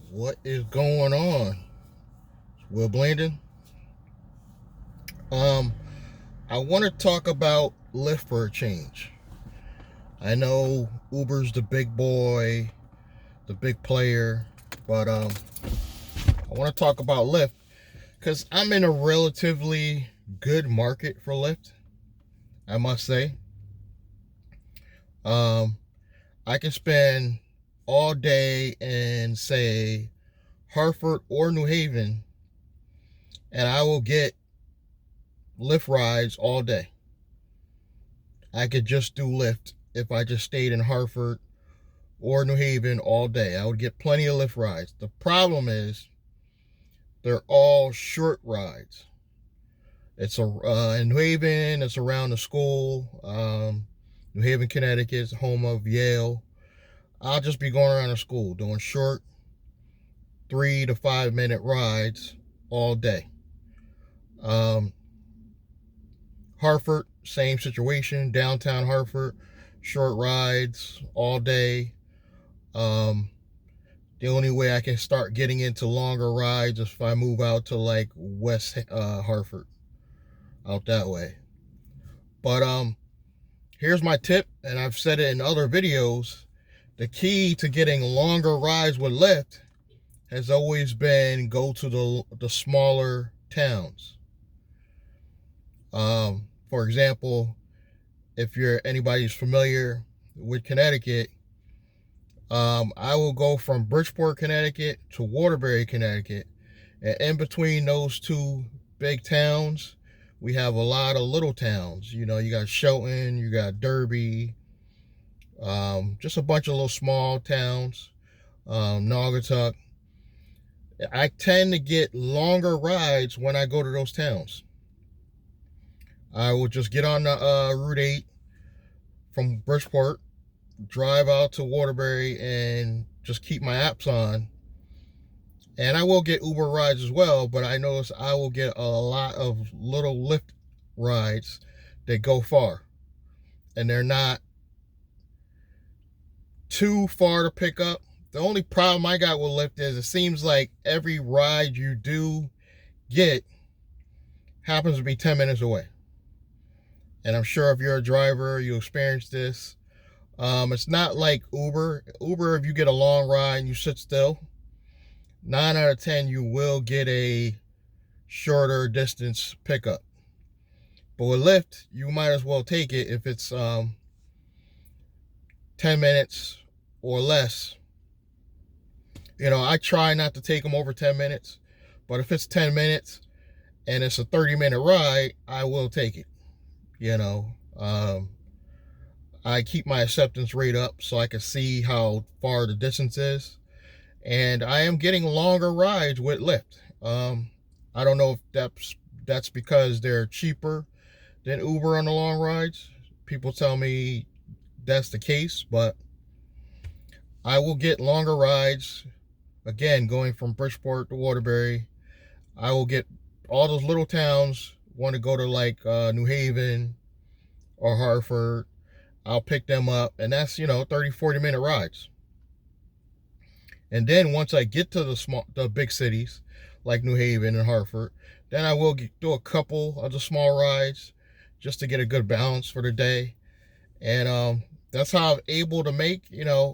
What is going on? Will Blandon. Um, I want to talk about Lyft for a change. I know Uber's the big boy, the big player, but I want to talk about Lyft because I'm in a relatively good market for Lyft, I must say. Um, I can spend all day in, say, Hartford or New Haven, and I will get Lyft rides all day. I could just do Lyft if I just stayed in Hartford or New Haven all day. I would get plenty of Lyft rides. The problem is they're all short rides. It's in New Haven. It's around the school. New Haven, Connecticut is home of Yale. I'll just be going around the school doing short 3 to 5 minute rides all day. Hartford, same situation. Downtown Hartford, short rides all day. The only way I can start getting into longer rides is if I move out to like West Hartford, out that way. But here's my tip, and I've said it in other videos. The key to getting longer rides with Lyft has always been go to the smaller towns. For example, if anybody's familiar with Connecticut, I will go from Bridgeport, Connecticut to Waterbury, Connecticut. And in between those two big towns, we have a lot of little towns. You know, you got Shelton, you got Derby, just a bunch of little small towns, Naugatuck. I tend to get longer rides when I go to those towns. I will just get on the Route 8 from Bridgeport, drive out to Waterbury, and just keep my apps on. And I will get Uber rides as well, but I notice I will get a lot of little Lyft rides that go far. And they're not too far to pick up. The only problem I got with Lyft is it seems like every ride you do get happens to be 10 minutes away. And I'm sure if you're a driver, you experience this. It's not like Uber. Uber, if you get a long ride and you sit still, 9 out of 10, you will get a shorter distance pickup. But with Lyft, you might as well take it if it's 10 minutes or less. You know, I try not to take them over 10 minutes, but if it's 10 minutes and it's a 30-minute ride, I will take it. You know, I keep my acceptance rate up so I can see how far the distance is. And I am getting longer rides with Lyft. I don't know if that's because they're cheaper than Uber on the long rides. People tell me that's the case, but I will get longer rides. Again, going from Bridgeport to Waterbury, I will get all those little towns. Want to go to like New Haven or Hartford, I'll pick them up, and that's 30-40 minute rides. And then once I get to the big cities like New Haven and Hartford, then I will do a couple of the small rides just to get a good balance for the day. And that's how I'm able to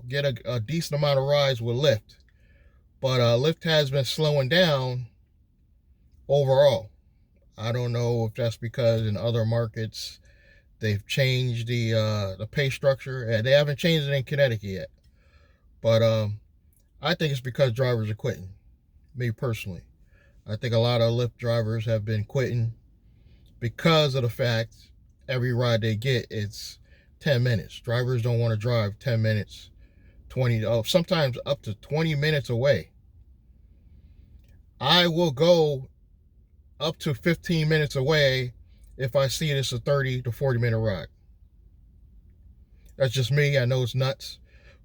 get a decent amount of rides with Lyft. But Lyft has been slowing down overall. I don't know if that's because in other markets they've changed the pay structure. And they haven't changed it in Connecticut yet. But I think it's because drivers are quitting. Me personally, I think a lot of Lyft drivers have been quitting because of the fact every ride they get, it's 10 minutes. Drivers don't want to drive 10 minutes, sometimes up to 20 minutes away. I will go up to 15 minutes away if I see it's a 30 to 40 minute ride. That's just me. I know it's nuts.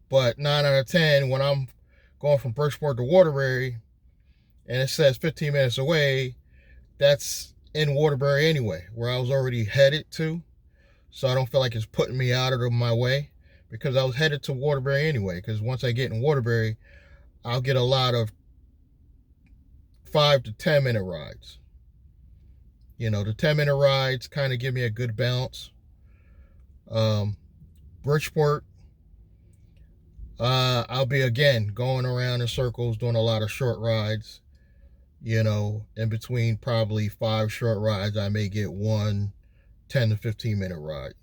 But 9 out of 10, when I'm going from Bridgeport to Waterbury and it says 15 minutes away, that's in Waterbury anyway, where I was already headed to. So I don't feel like it's putting me out of my way because I was headed to Waterbury anyway. Because once I get in Waterbury, I'll get a lot of 5 to 10 minute rides. You know, the 10-minute rides kind of give me a good balance. Bridgeport, I'll be again going around in circles doing a lot of short rides. You know, in between probably 5 short rides, I may get one 10 to 15 minute ride.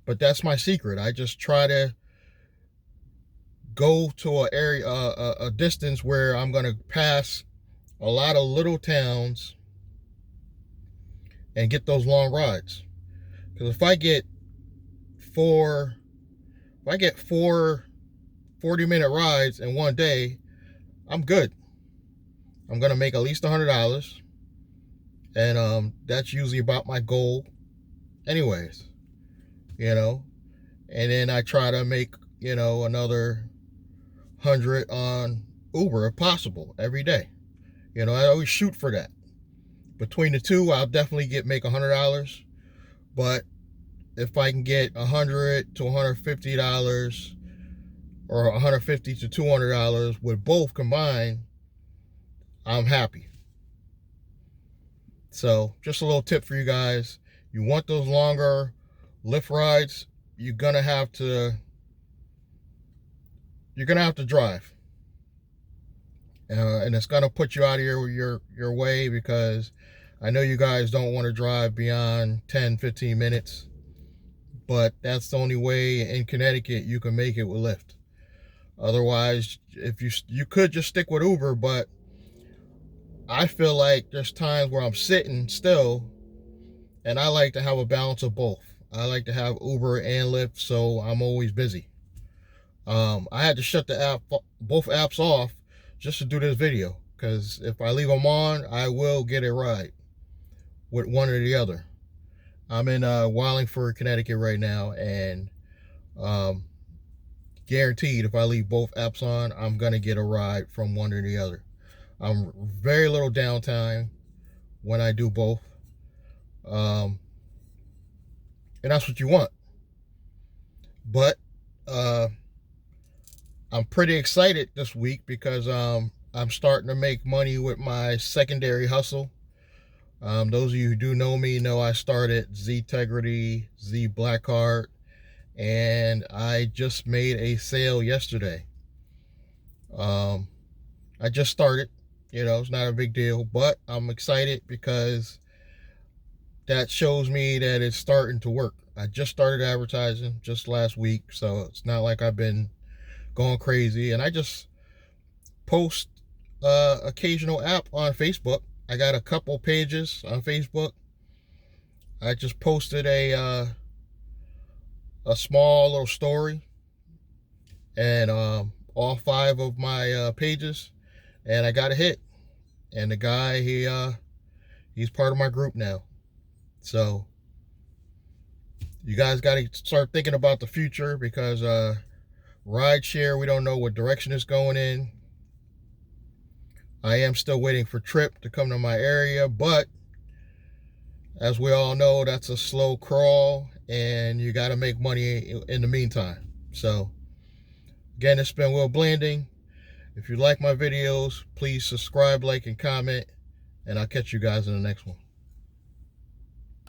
But that's my secret. I just try to go to a distance where I'm going to pass a lot of little towns and get those long rides. Because if I get four 40-minute rides in one day, I'm good. I'm gonna make at least $100, and that's usually about my goal, anyways. You know, and then I try to make, you know, another 100 on Uber if possible every day. You know, I always shoot for that. Between the two, I'll definitely make $100. But if I can get $100 to $150 or $150 to $200 with both combined, I'm happy. So just a little tip for you guys. You want those longer Lyft rides, you're gonna have to drive. And it's gonna put you out of your way, because I know you guys don't want to drive beyond 10-15 minutes, but that's the only way in Connecticut you can make it with Lyft. Otherwise, if you could just stick with Uber, but I feel like there's times where I'm sitting still, and I like to have a balance of both. I like to have Uber and Lyft, so I'm always busy. I had to shut both apps off just to do this video, because if I leave them on, I will get a ride with one or the other. I'm in Wallingford, Connecticut right now, and guaranteed if I leave both apps on, I'm gonna get a ride from one or the other. I'm very little downtime when I do both, and that's what you want. But I'm pretty excited this week because I'm starting to make money with my secondary hustle. Those of you who do know me know I started Z-Tegrity, Z Blackheart, and I just made a sale yesterday. I just started, you know, it's not a big deal, but I'm excited because that shows me that it's starting to work. I just started advertising just last week, so it's not like I've been going crazy. And I just post occasional app on Facebook. I got a couple pages on Facebook. I just posted a small little story, and all 5 of my pages, and I got a hit. And the guy, he's part of my group now. So you guys got to start thinking about the future, because rideshare, we don't know what direction it's going in. I am still waiting for Trip to come to my area, but as we all know, that's a slow crawl, and you got to make money in the meantime. So again, it's been Will Blanding. If you like my videos, please subscribe, like, and comment, and I'll catch you guys in the next one.